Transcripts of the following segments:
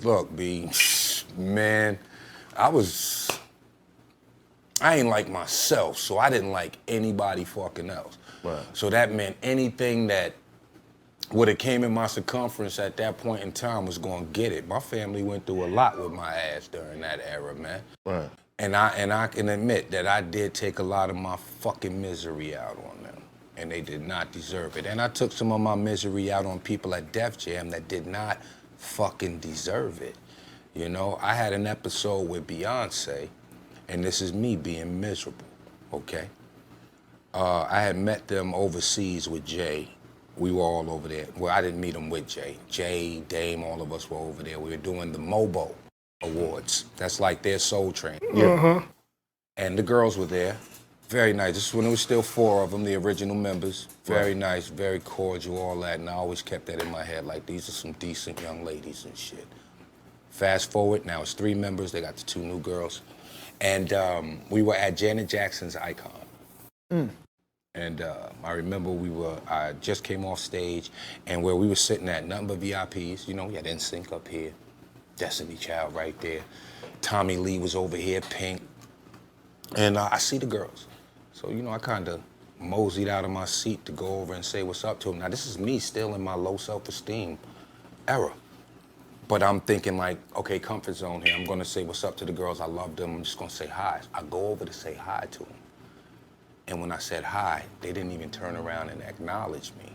Look, B, man, I ain't like myself, so I didn't like anybody fucking else. Right. So that meant anything that would have came in my circumference at that point in time was gonna get it. My family went through a lot with my ass during that era, man. Right. And I can admit that I did take a lot of my fucking misery out on them. And they did not deserve it. And I took some of my misery out on people at Def Jam that did not fucking deserve it. You know, I had an episode with Beyonce, and this is me being miserable, okay? I had met them overseas with Jay. We were all over there. Well, I didn't meet them with Jay. Jay, Dame, all of us were over there. We were doing the MOBO Awards. That's like their Soul Train. Yeah. And the girls were there. Very nice. This is when there was still 4 of them, the original members. Very nice, very cordial, all that. And I always kept that in my head, like, these are some decent young ladies and shit. Fast forward, now it's 3 members. They got the 2 new girls. And we were at Janet Jackson's Icon. And I remember I just came off stage, and where we were sitting at, nothing but VIPs. You know, we had NSYNC up here, Destiny Child right there. Tommy Lee was over here, Pink. And I see the girls. So, you know, I kind of moseyed out of my seat to go over and say what's up to them. Now, this is me still in my low self-esteem era. But I'm thinking like, okay, comfort zone here. I'm gonna say what's up to the girls. I love them. I'm just gonna say hi. I go over to say hi to them. And when I said hi, they didn't even turn around and acknowledge me.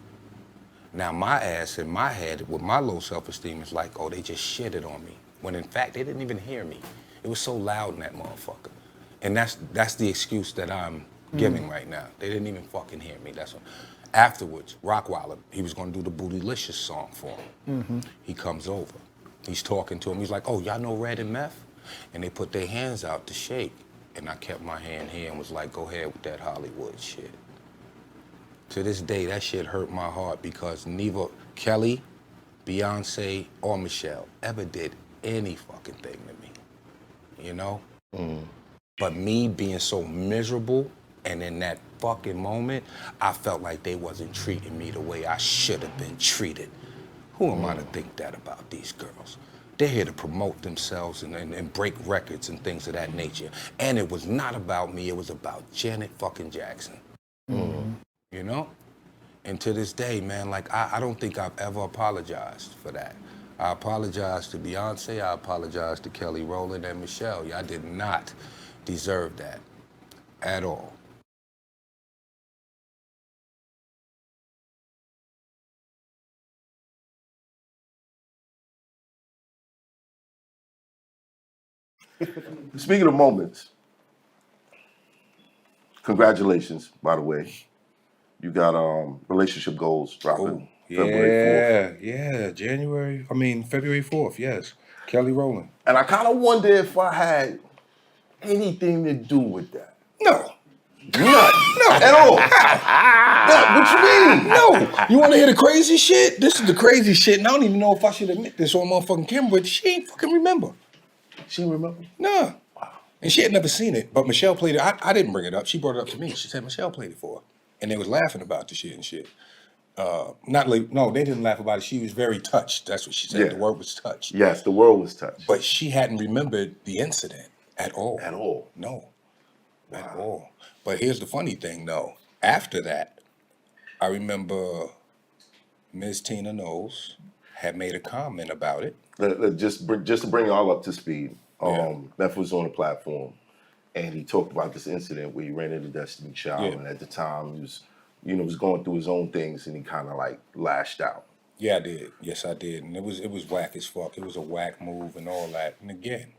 Now, my ass in my head, with my low self-esteem, is like, oh, they just shitted on me. When in fact, they didn't even hear me. It was so loud in that motherfucker. And that's the excuse that I'm giving right now. They didn't even fucking hear me. That's what. Afterwards, Rockwilder, he was gonna do the Bootylicious song for him. He comes over. He's talking to him. He's like, oh, y'all know Red and Meth? And they put their hands out to shake. And I kept my hand here and was like, go ahead with that Hollywood shit. To this day, that shit hurt my heart because neither Kelly, Beyonce, or Michelle ever did any fucking thing to me, you know? But me being so miserable, and in that fucking moment, I felt like they wasn't treating me the way I should have been treated. Who am I to think that about these girls? They're here to promote themselves and break records and things of that nature. And it was not about me, it was about Janet fucking Jackson. You know? And to this day, man, like, I don't think I've ever apologized for that. I apologize to Beyonce, I apologize to Kelly Rowland and Michelle. Y'all did not deserve that at all. Speaking of moments, congratulations, by the way. You got relationship goals dropping February 4th. Yeah, February 4th, yes. Kelly Rowland. And I kind of wonder if I had anything to do with that. No. None. At all. What you mean? No. You want to hear the crazy shit? This is the crazy shit, and I don't even know if I should admit this on motherfucking camera, but she ain't fucking remember. She remember? Nah. And she had never seen it, but Michelle played it. I didn't bring it up. She brought it up to me. She said Michelle played it for her. And they was laughing about the shit and shit. No, they didn't laugh about it. She was very touched. That's what she said. Yeah. The word was touched. Yes, the world was touched. But she hadn't remembered the incident at all. At all? No. Wow. At all. But here's the funny thing, though. After that, I remember Ms. Tina Knowles had made a comment about it. Just to bring y'all up to speed, Meth was on the platform, and he talked about this incident where he ran into Destiny Child, and at the time he was going through his own things, and he kind of like lashed out. Yeah, I did. Yes, I did, and it was whack as fuck. It was a whack move and all that. And again,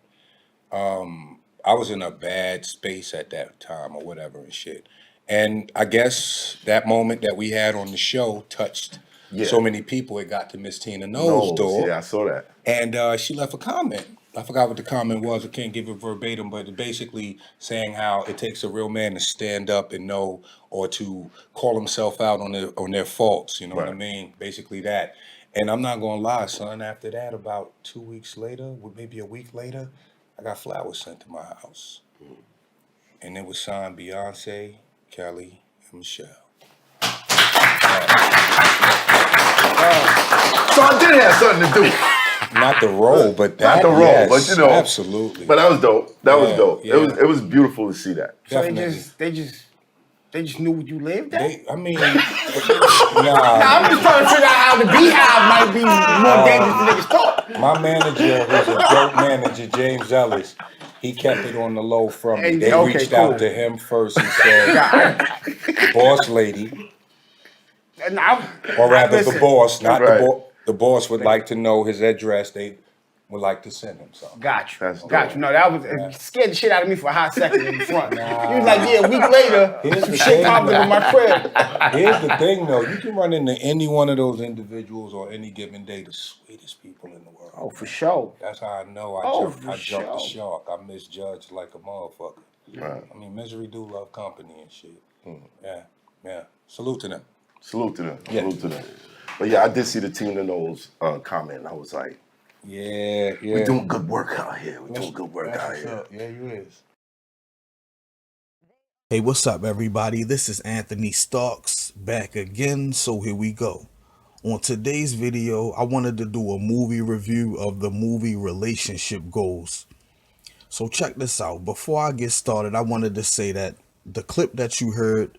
I was in a bad space at that time or whatever and shit. And I guess that moment that we had on the show touched so many people. It got to Miss Tina Knowles' door. Yeah, I saw that. And she left a comment. I forgot what the comment was. I can't give it verbatim, but it basically saying how it takes a real man to stand up and know, or to call himself out on their faults. You know what I mean? Basically that. And I'm not gonna lie, son. After that, about 2 weeks later, maybe a week later, I got flowers sent to my house, and it was signed Beyonce, Kelly, and Michelle. So I did have something to do. not the role, but that, not the role, yes, but you know, absolutely. But that was dope. That was Yeah, dope. yeah. It was beautiful to see that. So Definitely. they just knew what you lived at? I mean, Nah, nah. I'm just trying to figure out how the beehive might be more dangerous than niggas thought. My manager, who's a dope manager, James Ellis, he kept it on the low from me. Hey, They okay, reached cool. out to him first and said, boss lady, or rather the boss, not Right. the boss. The boss would like to know his address. They would like to send him something. Got That's you. Got dope. you. No, that was it scared the shit out of me for a hot second in the front. You was like, yeah, a week later, Here's some the shit thing, popped up in my crib. Here's the thing, though. You can run into any one of those individuals on any given day, the sweetest people in the world. Oh, for sure. That's how I know Oh, I for jumped the sure. shark. I misjudged like a motherfucker. Right. I mean, misery do love company and shit. Yeah, yeah. Salute to them. Salute to them. Yeah. Salute to them. But yeah, I did see the Tina Knowles comment. And I was like, Yeah, yeah. we're doing good work out here. We're doing good work out here. Yeah, you is. Hey, what's up, everybody? This is Anthony Starks back again. So here we go. On today's video, I wanted to do a movie review of the movie Relationship Goals. So check this out. Before I get started, I wanted to say that the clip that you heard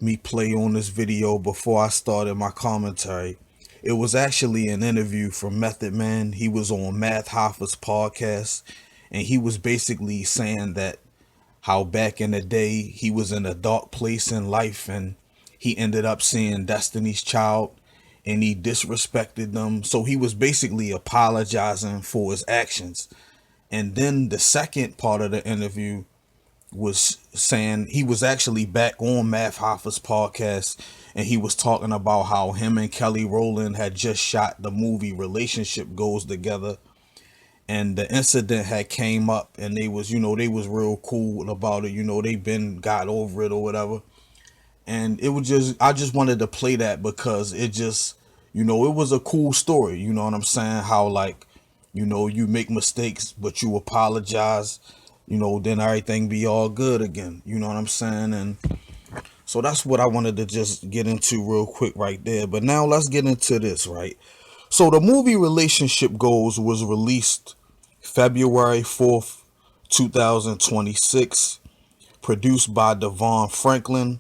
me play on this video before I started my commentary, it was actually an interview from Method Man. He was on Math Hoffa's podcast, and he was basically saying that how back in the day he was in a dark place in life and he ended up seeing Destiny's Child and he disrespected them. So he was basically apologizing for his actions. And then the second part of the interview was saying he was actually back on Math Hoffa's podcast and he was talking about how him and Kelly Rowland had just shot the movie Relationship Goals together. And the incident had came up and they was real cool about it. They been got over it or whatever. And it was I just wanted to play that because it just, it was a cool story. You know what I'm saying? How like, you make mistakes, but you apologize, then everything be all good again. You know what I'm saying? And so that's what I wanted to just get into real quick right there. But now let's get into this, right? So the movie Relationship Goals was released February 4th, 2026, produced by Devon Franklin.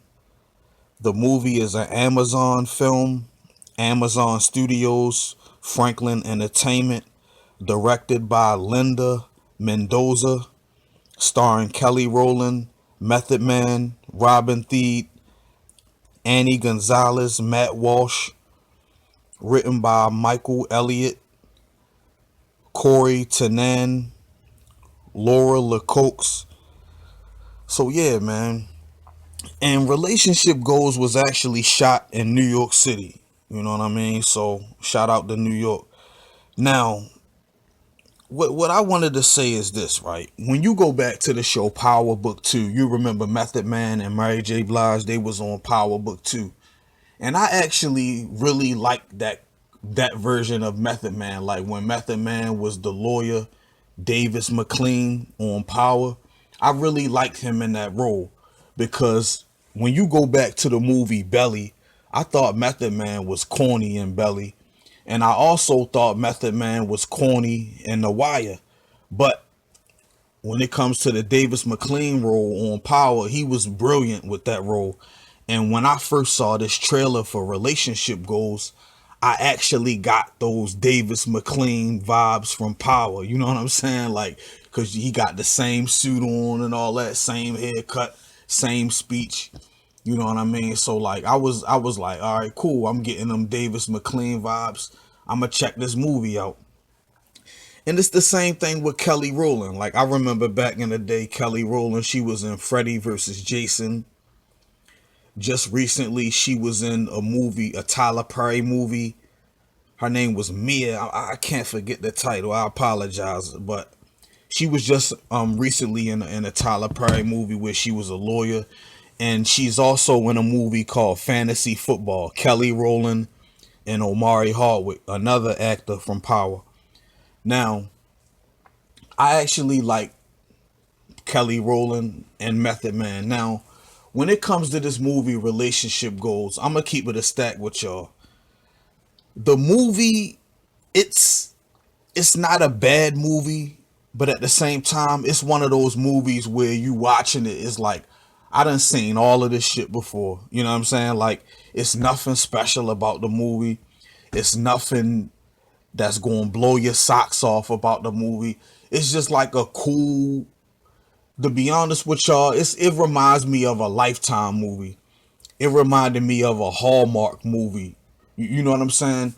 The movie is an Amazon film, Amazon Studios, Franklin Entertainment, directed by Linda Mendoza, starring Kelly Rowland, Method Man, Robin Thede, Annie Gonzalez, Matt Walsh, written by Michael Elliott, Corey Tanan, Laura LeCoq. So yeah, man. And Relationship Goals was actually shot in New York City. You know what I mean? So shout out to New York. Now, what I wanted to say is this, right? When you go back to the show Power Book 2, you remember Method Man and Mary J. Blige, they was on Power Book 2. And I actually really liked that version of Method Man. Like when Method Man was the lawyer, Davis McLean on Power. I really liked him in that role because when you go back to the movie Belly, I thought Method Man was corny in Belly. And I also thought Method Man was corny in The Wire. But when it comes to the Davis McLean role on Power, he was brilliant with that role. And when I first saw this trailer for Relationship Goals, I actually got those Davis McLean vibes from Power. You know what I'm saying? Like, because he got the same suit on and all that, same haircut, same speech. You know what I mean? So like, I was like, all right, cool. I'm getting them Davis McLean vibes. I'm gonna check this movie out. And it's the same thing with Kelly Rowland. Like I remember back in the day, Kelly Rowland, she was in Freddy versus Jason. Just recently, she was in a movie, a Tyler Perry movie. Her name was Mia. I can't forget the title. I apologize, but she was just recently in a Tyler Perry movie where she was a lawyer, and she's also in a movie called Fantasy Football. Kelly Rowland and Omari Hardwick, another actor from Power. Now, I actually like Kelly Rowland and Method Man. Now, when it comes to this movie Relationship Goals, I'm gonna keep it a stack with y'all. The movie, it's it's not a bad movie, but at the same time, it's one of those movies where you watching it, it's like, I done seen all of this shit before. You know what I'm saying? Like, it's nothing special about the movie. It's nothing that's gonna blow your socks off about the movie. It's just like a cool, to be honest with y'all, it reminds me of a Lifetime movie. It reminded me of a Hallmark movie. You know what I'm saying?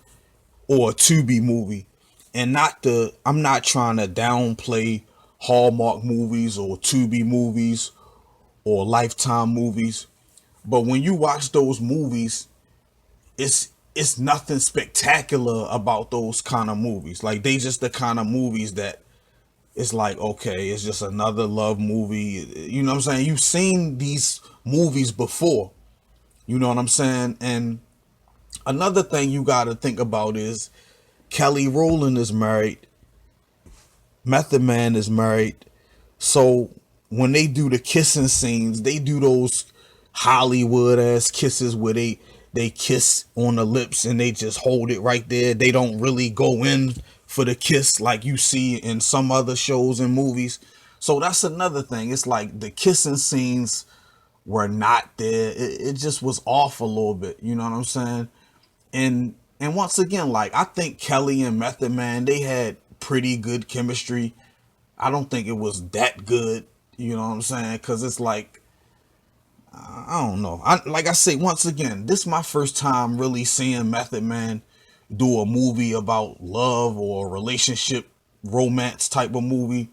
Or a Tubi movie. And I'm not trying to downplay Hallmark movies or Tubi movies or Lifetime movies. But when you watch those movies, it's nothing spectacular about those kind of movies. Like, they just the kind of movies that it's like, okay, it's just another love movie. You know what I'm saying? You've seen these movies before. You know what I'm saying? And another thing you got to think about is Kelly Rowland is married. Method Man is married. So when they do the kissing scenes, they do those Hollywood ass kisses where they kiss on the lips and they just hold it right there. They don't really go in for the kiss like you see in some other shows and movies. So that's another thing. It's like the kissing scenes were not there. It just was off a little bit. You know what I'm saying? And once again, like, I think Kelly and Method Man, they had pretty good chemistry. I don't think it was that good. You know what I'm saying? Because it's like, I don't know. Like I say, once again, this is my first time really seeing Method Man do a movie about love or a relationship, romance type of movie.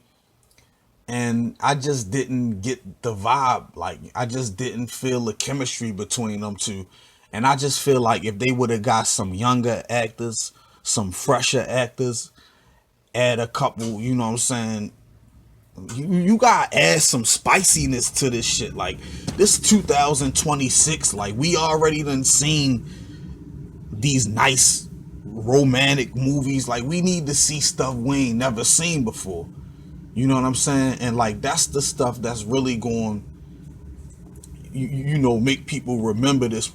And I just didn't get the vibe. Like, I just didn't feel the chemistry between them two. And I just feel like if they would have got some younger actors, some fresher actors, add a couple, you know what I'm saying? You gotta add some spiciness to this shit. Like, this 2026, like, we already done seen these nice romantic movies. Like, we need to see stuff we ain't never seen before. You know what I'm saying? And like, that's the stuff that's really going, you know, make people remember this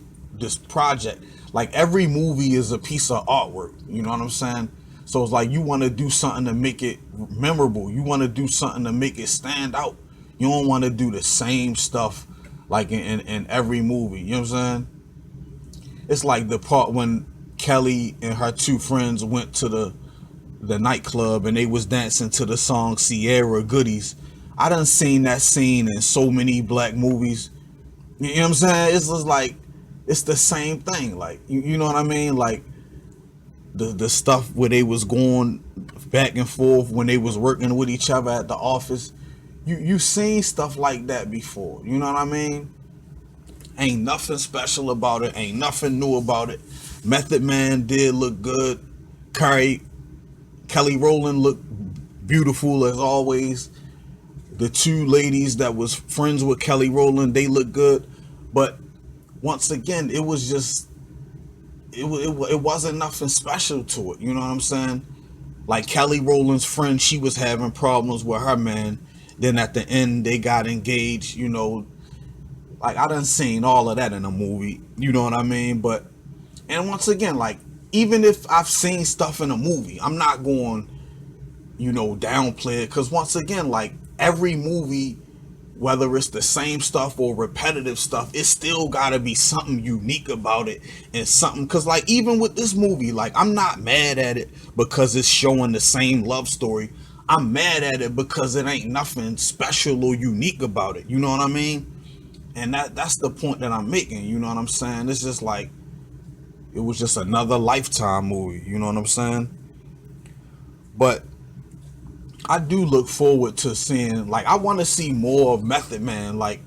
project. Like, every movie is a piece of artwork. You know what I'm saying? So it's like, you want to do something to make it memorable. You want to do something to make it stand out. You don't want to do the same stuff like in every movie. You know what I'm saying? It's like the part when Kelly and her two friends went to the nightclub and they was dancing to the song Sierra Goodies. I done seen that scene in so many black movies. You know what I'm saying? It's just like, it's the same thing. Like, you know what I mean? Like, the stuff where they was going back and forth when they was working with each other at the office. You seen stuff like that before. You know what I mean? Ain't nothing special about it. Ain't nothing new about it. Method Man did look good. Kelly Rowland looked beautiful as always. The two ladies that was friends with Kelly Rowland, they look good. But once again, it was just, it wasn't nothing special to it. You know what I'm saying? Like, Kelly Rowland's friend, she was having problems with her man. Then at the end, they got engaged. You know, like, I done seen all of that in a movie. You know what I mean? But, and once again, like, even if I've seen stuff in a movie, I'm not going, you know, downplay it. Because once again, like, every movie, whether it's the same stuff or repetitive stuff, it still gotta be something unique about it. And something, because like, even with this movie, like, I'm not mad at it because it's showing the same love story. I'm mad at it because it ain't nothing special or unique about it. You know what I mean? And that's the point that I'm making. You know what I'm saying? It's just like, it was just another Lifetime movie. You know what I'm saying? But I do look forward to seeing, like, I want to see more of Method Man. Like,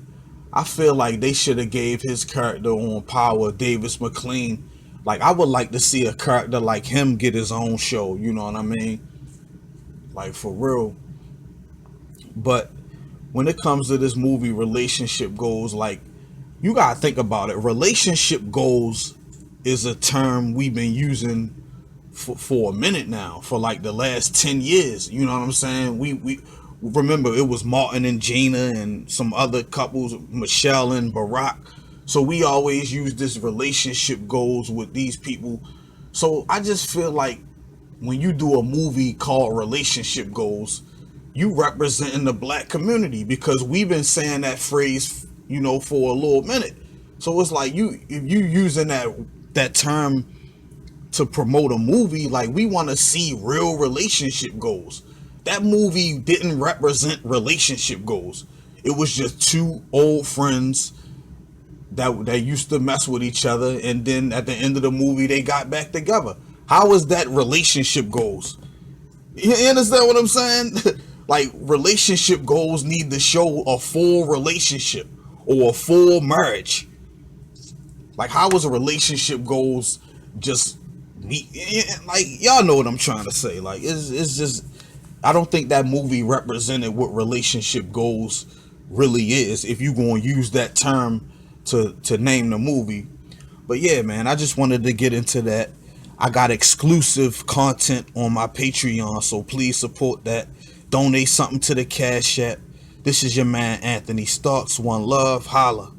I feel like they should have gave his character on Power, Davis McLean. Like, I would like to see a character like him get his own show. You know what I mean? Like, for real. But when it comes to this movie, relationship goals, like, you gotta think about it. Relationship goals is a term we've been using for a minute now, for like the last 10 years. You know what I'm saying? We remember, it was Martin and Gina and some other couples, Michelle and Barack. So we always use this relationship goals with these people. So I just feel like when you do a movie called Relationship Goals, you representing the black community, because we've been saying that phrase, for a little minute. So it's like if you using that term to promote a movie, like, we want to see real relationship goals. That movie didn't represent relationship goals. It was just two old friends that used to mess with each other, and then at the end of the movie they got back together. How is that relationship goals? You understand what I'm saying? Like, relationship goals need to show a full relationship or a full marriage. Like, how is a relationship goals just like, y'all know what I'm trying to say? Like, it's just, I don't think that movie represented what relationship goals really is, if you gonna use that term to name the movie. But yeah, man, I just wanted to get into that. I got exclusive content on my Patreon, so please support that. Donate something to the Cash App. This is your man Anthony Starks. One love, holla.